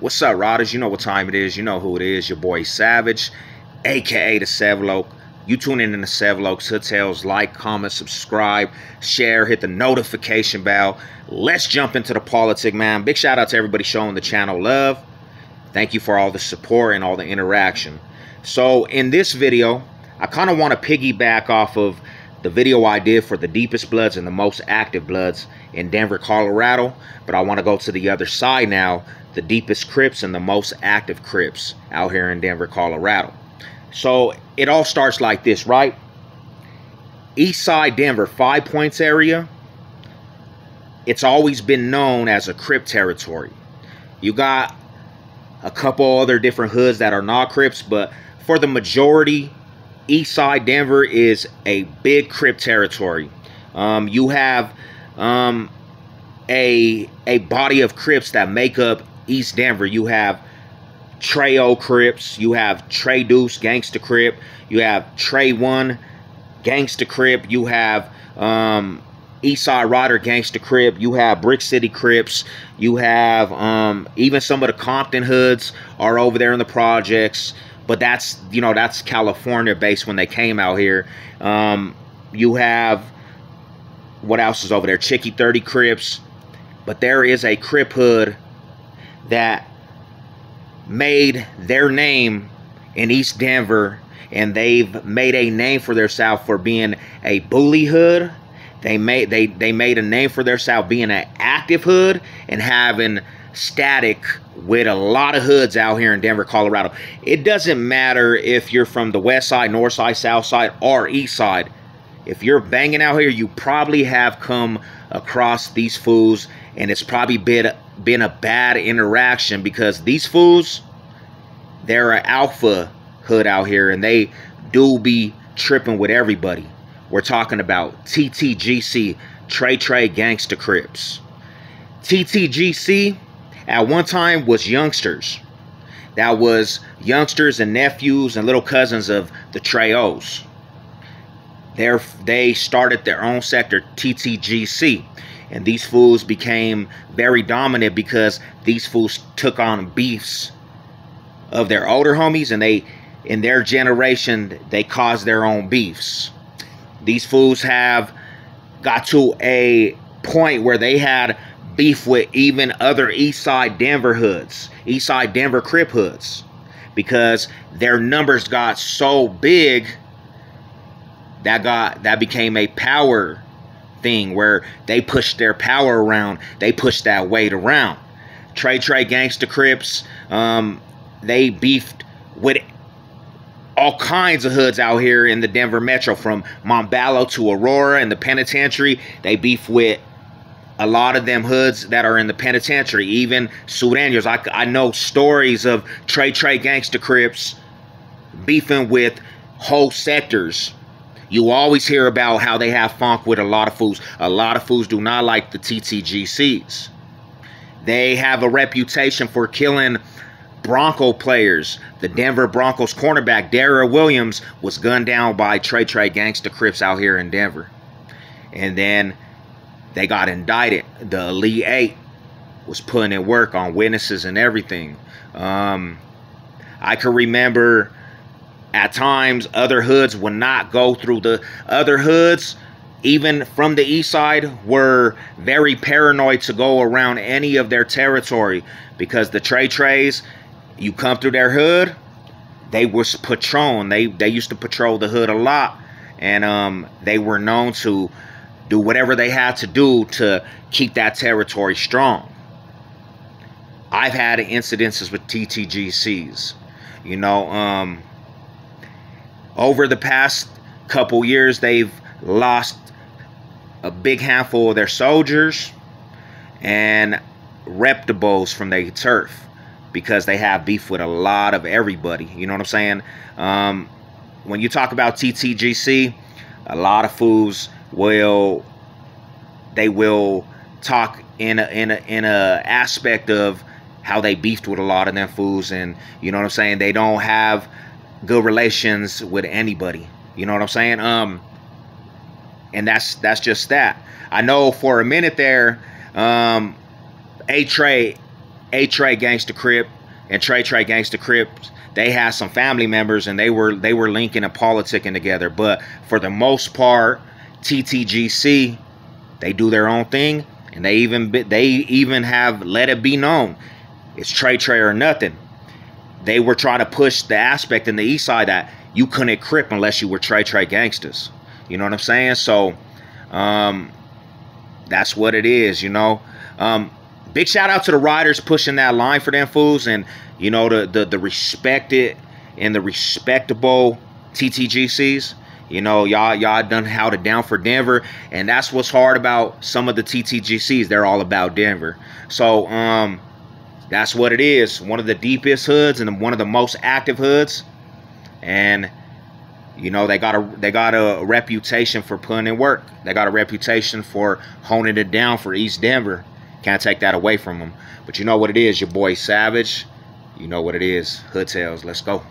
What's up, Riders? You know what time it is. You know who it is. Your boy Savage, aka the Sevloke. You tune in the Sevloke's Hood Tales. Like, comment, subscribe, share, hit the notification bell. Let's jump into the politic, man. Big shout out to everybody showing the channel love. Thank you for all the support and all the interaction. So in this video, I kind of want to piggyback off of the video I did for the deepest bloods and the most active bloods in Denver, Colorado. But I want to go to the other side now, the deepest Crips and the most active Crips out here in Denver, Colorado. So it all starts like this, right? East side Denver, 5 Points area. It's always been known as a Crip territory. You got a couple other different hoods that are not Crips, but for the majority, East side Denver is a big Crip territory. You have a body of Crips that make up East Denver. You have TRE Crips, you have Trey Deuce Gangsta Crip, you have Trey 1 Gangsta Crip, you have Eastside Rider Gangsta Crip, you have Brick City Crips, you have even some of the Compton hoods are over there in the projects. But that's, you know, that's California based when they came out here. You have, what else is over there? Chicky 30 Crips. But there is a Crip hood that made their name in East Denver, and they've made a name for themselves for being a bully hood. They made a name for themselves being an active hood and having static with a lot of hoods out here in Denver, Colorado. It doesn't matter if you're from the west side, north side, south side, or east side. If you're banging out here, you probably have come across these fools, and it's probably been a bad interaction, because these fools, they're an alpha hood out here, and they do be tripping with everybody. We're talking about TTGC, Trey Gangsta Crips. TTGC at one time was youngsters. That was youngsters and nephews and little cousins of the Treos. They started their own sector, TTGC. And these fools became very dominant because these fools took on beefs of their older homies, and in their generation, they caused their own beefs. These fools have got to a point where they had beef with even other East Side Denver hoods, East Side Denver Crip hoods, because their numbers got so big that became a power thing where they pushed their power around, they pushed that weight around. Trey Gangsta Crips, they beefed with all kinds of hoods out here in the Denver metro, from Montbello to Aurora and the penitentiary. They beef with a lot of them hoods that are in the penitentiary, even Sureños. I know stories of Trey Gangsta Crips beefing with whole sectors. You always hear about how they have funk with a lot of fools. A lot of fools do not like the TTGCs. They have a reputation for killing Bronco players. The Denver Broncos cornerback, Darrell Williams, was gunned down by Trey Gangsta Crips out here in Denver. And then they got indicted. The Elite 8 was putting in work on witnesses and everything. I can remember at times other hoods would not go through the other hoods. Even from the east side, were very paranoid to go around any of their territory, because the Treys, you come through their hood, they was patrolling. They used to patrol the hood a lot, and they were known to do whatever they had to do to keep that territory strong. I've had incidences with TTGCs. You know, over the past couple years, they've lost a big handful of their soldiers and reputables from their turf, because they have beef with a lot of everybody. You know what I'm saying? When you talk about TTGC, a lot of fools will talk in a aspect of how they beefed with a lot of them fools, and you know what I'm saying, they don't have good relations with anybody. You know what I'm saying? And that's just that. I know for a minute there, A-Trey A Gangsta Crip and TRE Gangsta Crips, they had some family members, and they were linking and politicking together. But for the most part, TTGC, they do their own thing, and they even have let it be known it's TRE or nothing. They were trying to push the aspect in the East Side that you couldn't Crip unless you were TRE gangsters. You know what I'm saying? So that's what it is, you know. Big shout out to the riders pushing that line for them fools, and you know, the respected and the respectable TTGCs. You know, y'all done held it down for Denver, and that's what's hard about some of the TTGCs. They're all about Denver. So that's what it is. One of the deepest hoods and one of the most active hoods, and you know, they got a reputation for putting in work. They got a reputation for honing it down for East Denver. Can't take that away from them. But you know what it is, your boy Savage. You know what it is. Hood Tales. Let's go.